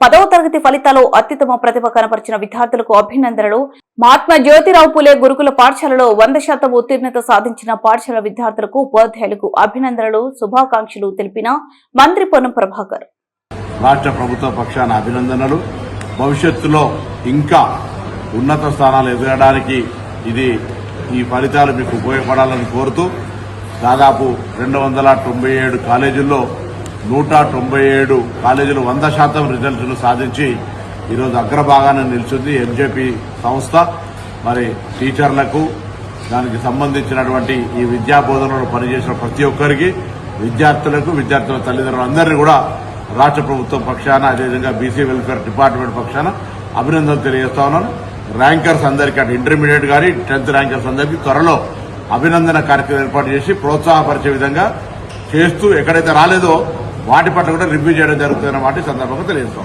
10వ తరగతి ఫలితాల్లో అత్యుత్తమ ప్రతిభ కనపరిచిన విద్యార్థులకు అభినందనలు. మహాత్మా జ్యోతిరావు పూలే గురుకుల పాఠశాలలో 100% ఉత్తీర్ణత సాధించిన పాఠశాల విద్యార్థులకు, ఉపాధ్యాయులకు అభినందనలు, శుభాకాంక్షలు తెలిపిన మంత్రి పొన్నం ప్రభాకర్. రాష్ట్ర ప్రభుత్వ పక్షాన అభినందనలు. భవిష్యత్తులో ఇంకా ఉన్నత స్థానాలు ఎదగడానికి ఈ ఫలితాలు మీకు ఉపయోగపడాలని కోరుతూ దాదాపు 297 కాలేజీల్లో 197 కాలేజీలు 100% రిజల్ట్ను సాధించి ఈరోజు అగ్రభాగాన నిలిచింది ఎంజేపీ సంస్థ. మరి టీచర్లకు, దానికి సంబంధించినటువంటి ఈ విద్యా బోధనలో పనిచేసిన ప్రతి ఒక్కరికి, విద్యార్థులకు, విద్యార్థుల తల్లిదండ్రులందరినీ కూడా రాష్ట్ర ప్రభుత్వం పక్షాన, అదేవిధంగా బీసీ వెల్ఫేర్ డిపార్ట్మెంట్ పక్షాన అభినందనలు తెలియజేస్తా ఉన్నాను. ర్యాంకర్స్ అందరికీ, అంటే ఇంటర్మీడియట్ కానీ 10th ర్యాంకర్స్ అందరికీ త్వరలో అభినందన కార్యక్రమం ఏర్పాటు చేసి ప్రోత్సాహపరిచే విధంగా చేస్తూ, ఎక్కడైతే రాలేదో వాటి పట్ల కూడా రివ్యూ చేయడం జరుగుతుందన్న మాట సందర్భంగా తెలియజేస్తాం.